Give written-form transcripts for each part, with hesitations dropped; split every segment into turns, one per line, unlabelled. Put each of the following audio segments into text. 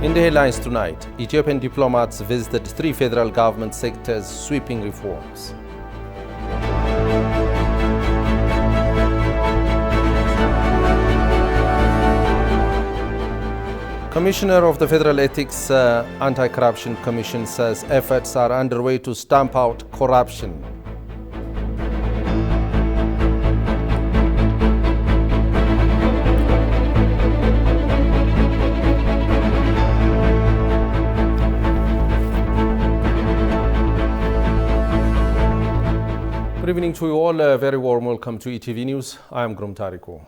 In the headlines tonight, Ethiopian diplomats visited 3 federal government sectors sweeping reforms. Commissioner of the Federal Ethics Anti-Corruption Commission says efforts are underway to stamp out corruption. Good evening to you all. A very warm welcome to ETV News. I am Grum Tariko.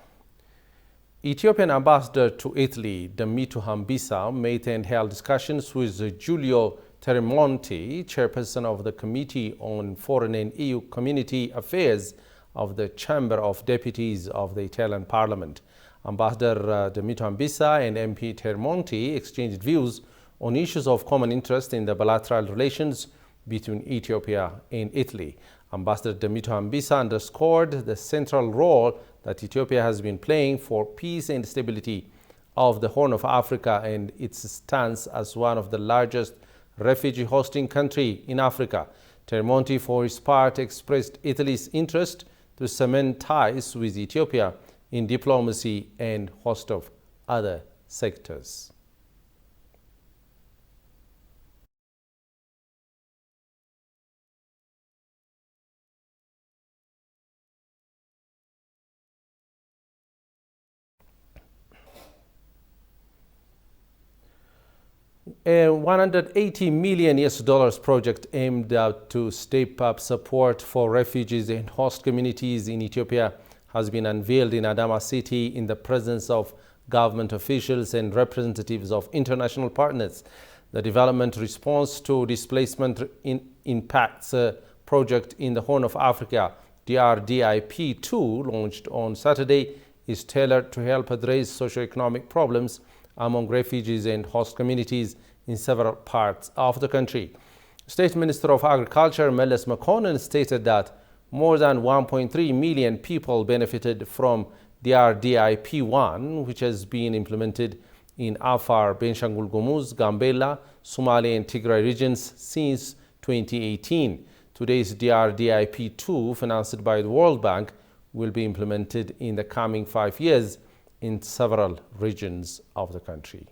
Ethiopian ambassador to Italy, Damitu Hambisa, met and held discussions with Giulio Tremonti, chairperson of the Committee on Foreign and EU Community Affairs of the Chamber of Deputies of the Italian Parliament. Ambassador Damitu Hambisa and MP Tremonti exchanged views on issues of common interest in the bilateral relations between Ethiopia and Italy. Ambassador Damitu Hambisa underscored the central role that Ethiopia has been playing for peace and stability of the Horn of Africa and its stance as one of the largest refugee hosting country in Africa. Tremonti, for his part, expressed Italy's interest to cement ties with Ethiopia in diplomacy and host of other sectors. A $180 million project aimed to step up support for refugees and host communities in Ethiopia has been unveiled in Adama City in the presence of government officials and representatives of international partners. The Development Response to Displacement Impacts project in the Horn of Africa, DRDIP2, launched on Saturday, is tailored to help address socio-economic problems among refugees and host communities in several parts of the country. State Minister of Agriculture Meles Makonnen stated that more than 1.3 million people benefited from DRDIP1, which has been implemented in Afar, Benshangul Gumuz, Gambela, Somali and Tigray regions since 2018. Today's DRDIP2, financed by the World Bank, will be implemented in the coming 5 years in several regions of the country.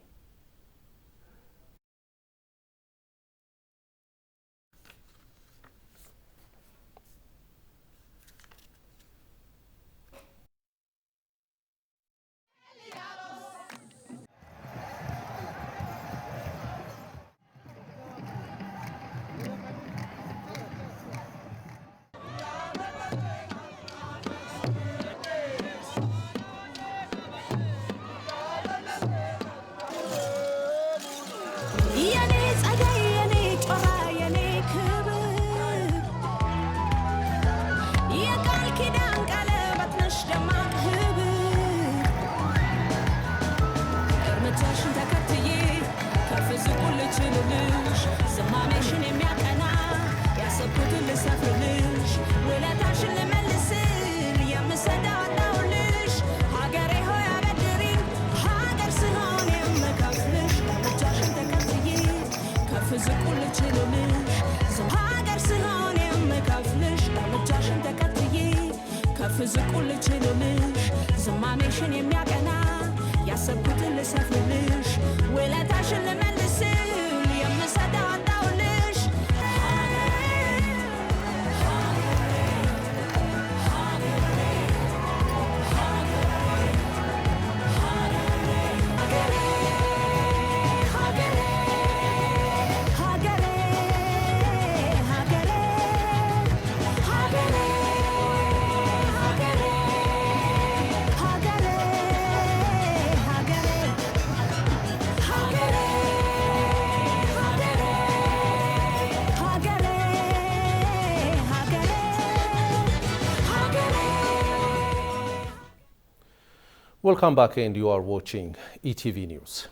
Welcome back, and you are watching ETV News.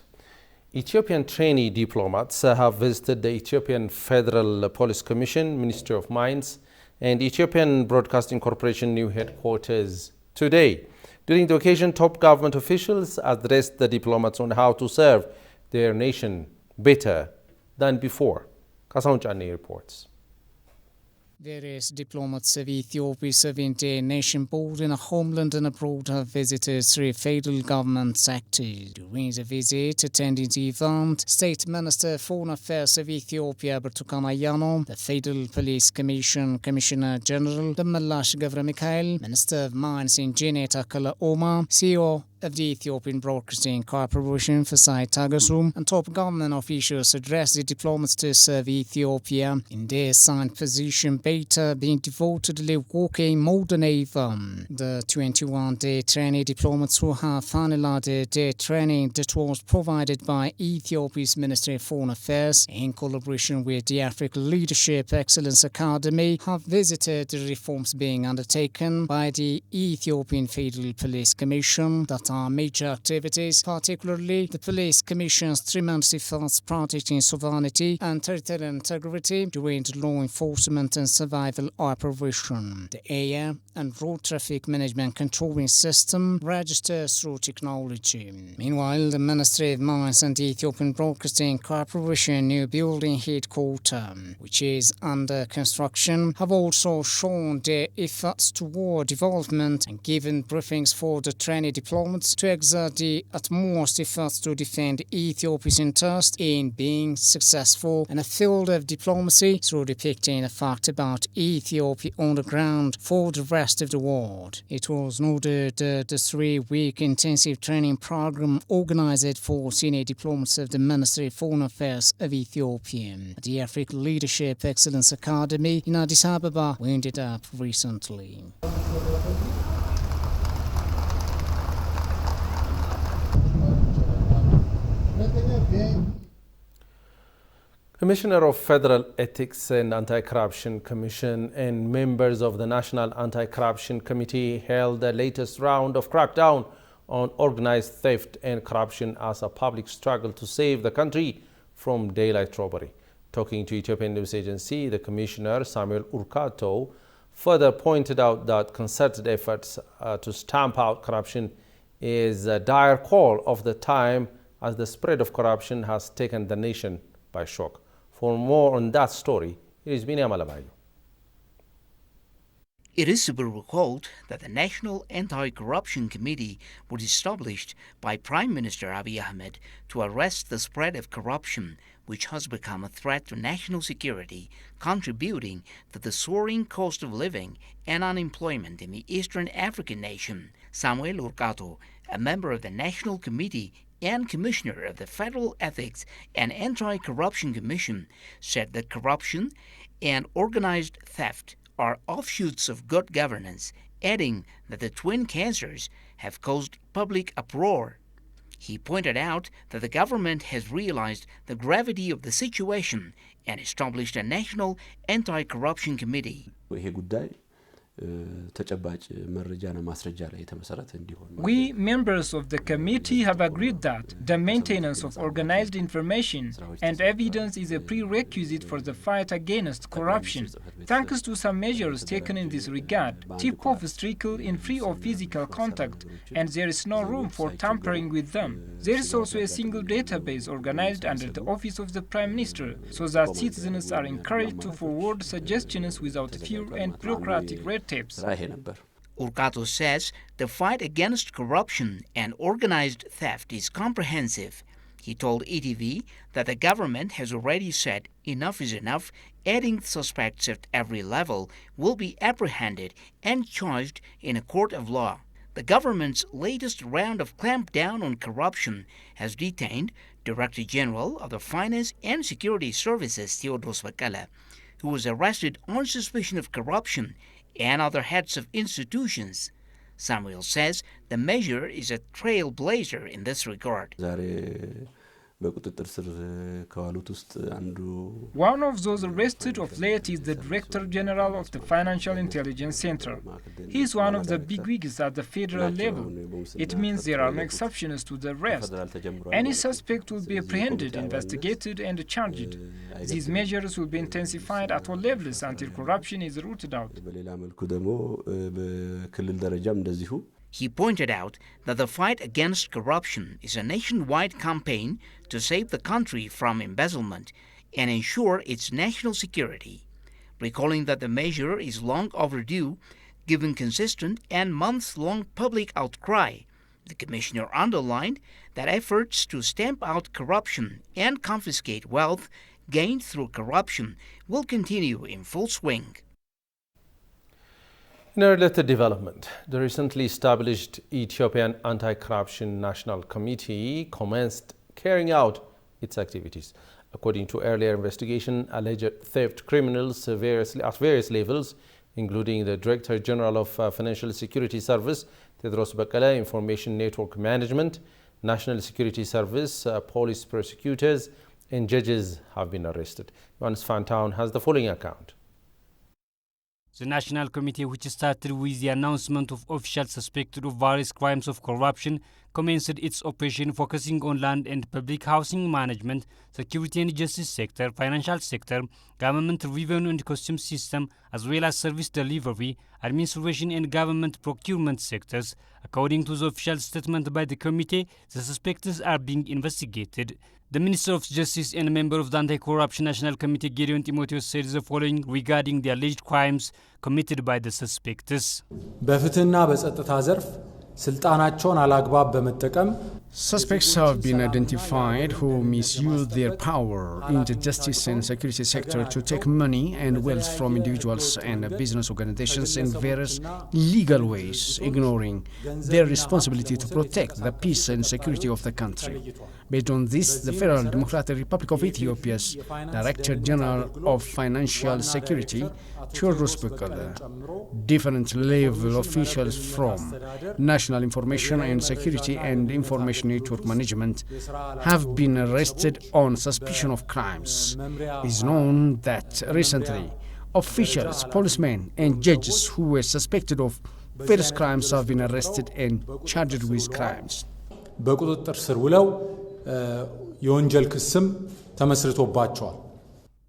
Ethiopian trainee diplomats have visited the Ethiopian Federal Police Commission, Ministry of Mines, and Ethiopian Broadcasting Corporation new headquarters today. During the occasion, top government officials addressed the diplomats on how to serve their nation better than before. Kasaun Chani reports.
Various diplomats of Ethiopia serving their nation both in a homeland and abroad have visited three federal government sectors. During the visit, attending the event, State Minister of Foreign Affairs of Ethiopia, Bertukan Ayano, the Federal Police Commission Commissioner General, the Malash Gavra Mikhail, Minister of Mines Engineer Takala Oma, CEO of the Ethiopian Broadcasting Corporation, Fasai Tagasum, and top government officials addressed the diplomats to serve Ethiopia in their assigned position, beta being devotedly working more than ever. The 21-day trainee diplomats who have finalized their training that was provided by Ethiopia's Ministry of Foreign Affairs in collaboration with the African Leadership Excellence Academy have visited the reforms being undertaken by the Ethiopian Federal Police Commission that are major activities, particularly the Police Commission's tremendous efforts protecting sovereignty and territorial integrity during the law enforcement and survival operation. The air and road traffic management controlling system registers through technology. Meanwhile, the Ministry of Mines and the Ethiopian Broadcasting Corporation new building headquarters, which is under construction, have also shown their efforts toward development and given briefings for the trainee diplomats to exert the utmost efforts to defend Ethiopia's interest in being successful in a field of diplomacy through depicting the fact about Ethiopia on the ground for the rest of the world. It was noted that the 3-week intensive training program organized for senior diplomats of the Ministry of Foreign Affairs of Ethiopia at the African Leadership Excellence Academy in Addis Ababa wound up recently.
Commissioner of Federal Ethics and Anti-Corruption Commission and members of the National Anti-Corruption Committee held the latest round of crackdown on organized theft and corruption as a public struggle to save the country from daylight robbery. Talking to Ethiopian news agency, the Commissioner, Samuel Urkato, further pointed out that concerted efforts to stamp out corruption is a dire call of the time as the spread of corruption has taken the nation by shock. For more on that story, here is Binyam Alabayo.
It is to be recalled that the National Anti-Corruption Committee was established by Prime Minister Abiy Ahmed to arrest the spread of corruption, which has become a threat to national security, contributing to the soaring cost of living and unemployment in the Eastern African nation. Samuel Urkato, a member of the National Committee and Commissioner of the Federal Ethics and Anti-Corruption Commission, said that corruption and organized theft are offshoots of good governance, adding that the twin cancers have caused public uproar. He pointed out that the government has realized the gravity of the situation and established a National Anti-Corruption Committee.
We, members of the committee, have agreed that the maintenance of organized information and evidence is a prerequisite for the fight against corruption. Thanks to some measures taken in this regard, tip-offs trickle in free of physical contact, and there is no room for tampering with them. There is also a single database organized under the Office of the Prime Minister, so that citizens are encouraged to forward suggestions without fear and bureaucratic red tapes.
Urkato says the fight against corruption and organized theft is comprehensive. He told ETV that the government has already said enough is enough, adding suspects at every level will be apprehended and charged in a court of law. The government's latest round of clampdown on corruption has detained Director General of the Finance and Security Services, Theodos Vakala, who was arrested on suspicion of corruption, and other heads of institutions. Samuel says the measure is a trailblazer in this regard.
One of those arrested of late is the Director General of the Financial Intelligence Center. He is one of the bigwigs at the federal level. It means there are no exceptions to the arrest. Any suspect will be apprehended, investigated, and charged. These measures will be intensified at all levels until corruption is rooted out.
He pointed out that the fight against corruption is a nationwide campaign to save the country from embezzlement and ensure its national security, recalling that the measure is long overdue given consistent and months-long public outcry. The commissioner underlined that efforts to stamp out corruption and confiscate wealth gained through corruption will continue in full swing.
In a related development, the recently established Ethiopian AntiCorruption National Committee commenced carrying out its activities. According to earlier investigation, alleged theft criminals at various levels, including the Director General of Financial Security Service, Tedros Bekele, Information Network Management, National Security Service, police prosecutors, and judges have been arrested. Johannes Fantown has the following account.
The National Committee, which started with the announcement of officials suspected of various crimes of corruption, commenced its operation focusing on land and public housing management, security and justice sector, financial sector, government revenue and customs system, as well as service delivery, administration and government procurement sectors. According to the official statement by the committee, the suspects are being investigated. The Minister of Justice and a member of the Anti-Corruption National Committee, Gideon Timotheus, said the following regarding the alleged crimes committed by the suspects.
Suspects have been identified who misuse their power in the justice and security sector to take money and wealth from individuals and business organizations in various legal ways, ignoring their responsibility to protect the peace and security of the country. Based on this, the Federal Democratic Republic of Ethiopia's Director General of Financial Security, Tedros Bekele, different level officials from National Information and Security and Information Network Management have been arrested on suspicion of crimes. It is known that recently officials, policemen and judges who were suspected of various crimes have been arrested and charged with crimes.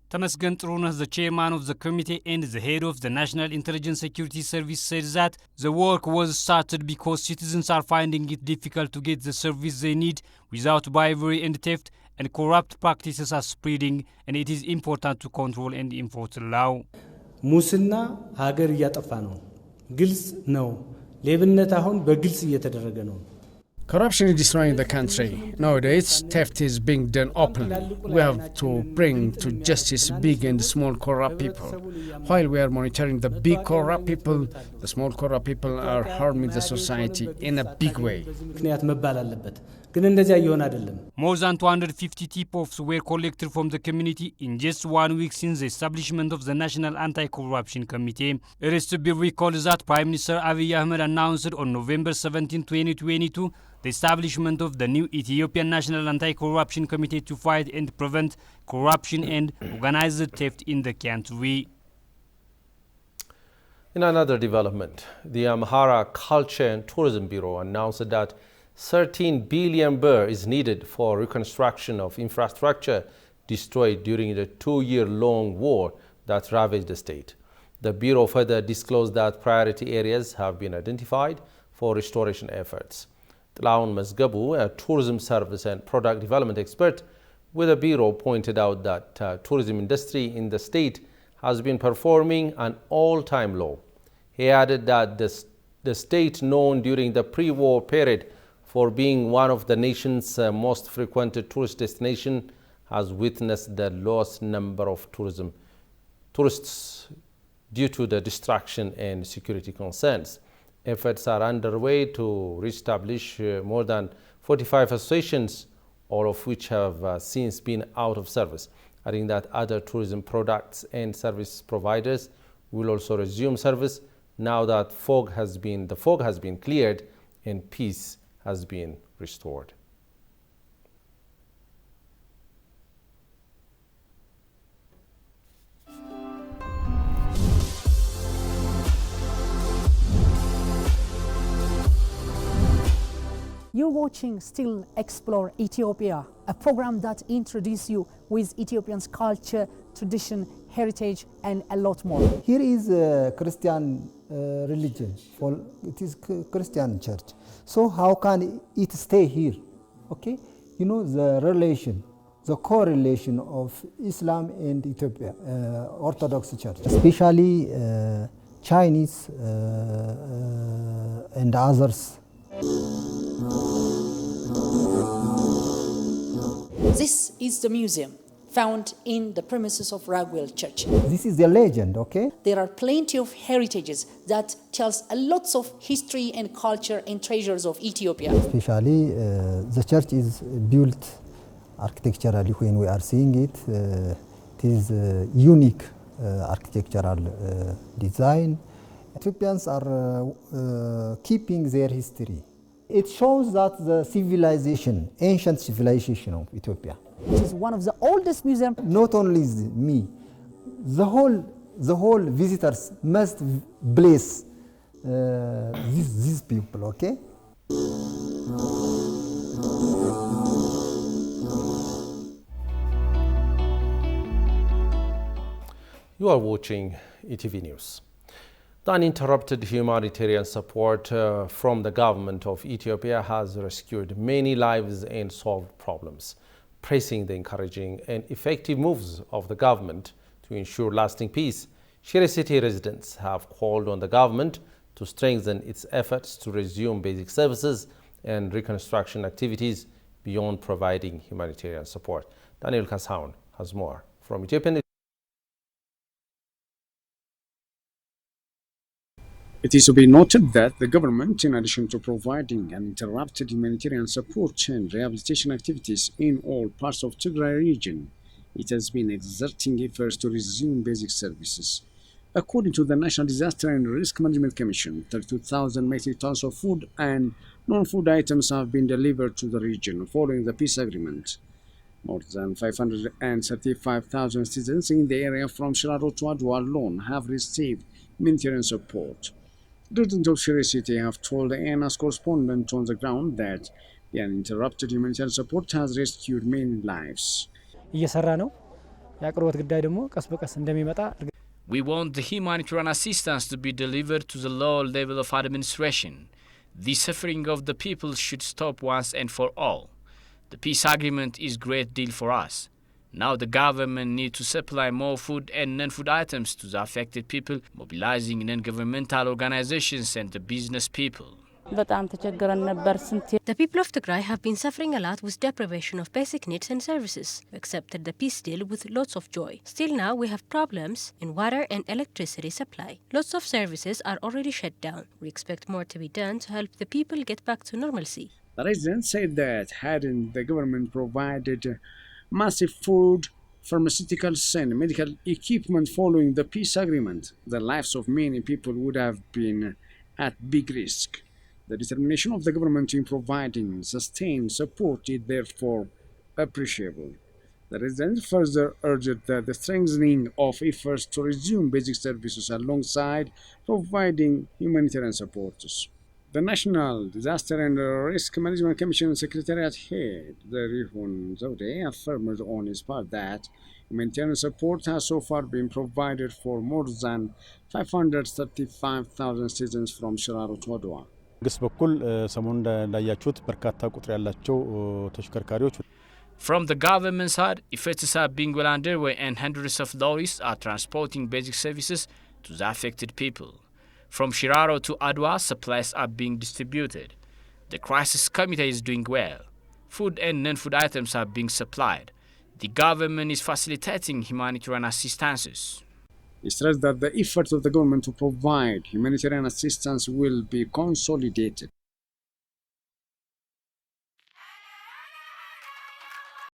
Tamasgan Trunas, the chairman of the committee and the head of the National Intelligence Security Service, said that the work was started because citizens are finding it difficult to get the service they need without bribery and theft, and corrupt practices are spreading, and it is important to control and enforce the law.
ሙስና ሀገር እያጠፋ ነው ግልጽ ነው ሌብነት አሁን በግልጽ እየተደረገ ነው
Corruption is destroying the country. Nowadays, theft is being done openly. We have to bring to justice big and small corrupt people. While we are monitoring the big corrupt people, the small corrupt people are harming the society in a big way.
More than 250 tip-offs were collected from the community in just 1 week since the establishment of the National Anti-Corruption Committee. It is to be recalled that Prime Minister Abiy Ahmed announced on November 17, 2022, the establishment of the new Ethiopian National Anti-Corruption Committee to fight and prevent corruption and organized theft in the country.
In another development, the Amhara Culture and Tourism Bureau announced that 13 billion birr is needed for reconstruction of infrastructure destroyed during the 2-year-long war that ravaged the state. The Bureau further disclosed that priority areas have been identified for restoration efforts. Tlaun Mazgabu, a tourism service and product development expert with the Bureau, pointed out that tourism industry in the state has been performing an all-time low. He added that the state, known during the pre-war period for being one of the nation's most frequented tourist destinations, has witnessed the lowest number of tourists due to the distraction and security concerns. Efforts are underway to reestablish more than 45 associations, all of which have since been out of service, adding that other tourism products and service providers will also resume service now that the fog has been cleared and peace has been restored.
You're watching Still Explore Ethiopia, a program that introduces you with Ethiopians' culture, tradition, heritage, and a lot more.
Here is Christian religion. For it is Christian church. So how can it stay here? Okay, you know the relation, the correlation of Islam and Ethiopia Orthodox Church, especially Chinese and others.
This is the museum found in the premises of Ragwell Church.
This is the legend, okay?
There are plenty of heritages that tells a lots of history and culture and treasures of Ethiopia.
Especially the church is built architecturally. When we are seeing it, it is unique architectural design. Ethiopians are keeping their history. It shows that the civilization, ancient civilization of Ethiopia.
It is one of the oldest museums.
Not only me, the whole visitors must bless these people, okay?
You are watching ETV News. The uninterrupted humanitarian support from the government of Ethiopia has rescued many lives and solved problems, praising the encouraging and effective moves of the government to ensure lasting peace. Shire City residents have called on the government to strengthen its efforts to resume basic services and reconstruction activities beyond providing humanitarian support. Daniel Kasaun has more from Ethiopian.
It is to be noted that the government, in addition to providing uninterrupted humanitarian support and rehabilitation activities in all parts of Tigray region, it has been exerting efforts to resume basic services. According to the National Disaster and Risk Management Commission, 32,000 metric tons of food and non-food items have been delivered to the region following the peace agreement. More than 535,000 citizens in the area from Shiraro to Adwa alone have received humanitarian support. Residents of Shire City have told the ANA's correspondent on the ground that the uninterrupted humanitarian support has rescued many lives.
We
want the humanitarian assistance to be delivered to the lower level of administration. The suffering of the people should stop once and for all. The peace agreement is a great deal for us. Now the government needs to supply more food and non-food items to the affected people, mobilizing non-governmental organizations and the business people.
The people of Tigray have been suffering a lot with deprivation of basic needs and services. We accepted the peace deal with lots of joy. Still now we have problems in water and electricity supply. Lots of services are already shut down. We expect more to be done to help the people get back to normalcy.
The residents said that hadn't the government provided massive food, pharmaceuticals and medical equipment following the peace agreement, the lives of many people would have been at big risk. The determination of the government in providing sustained support is therefore appreciable. The residents further urged that the strengthening of efforts to resume basic services alongside providing humanitarian support. The National Disaster and Risk Management Commission Secretariat Head, Rihun Zaude, affirmed on his part that humanitarian support has so far been provided for more than 535,000 citizens from Shiraro to Adwa.
From the government side, efforts are being well underway and hundreds of lorries are transporting basic services to the affected people. From Shiraro to Adwa, supplies are being distributed. The crisis committee is doing well. Food and non-food items are being supplied. The government is facilitating humanitarian assistances.
He stressed that the efforts of the government to provide humanitarian assistance will be consolidated.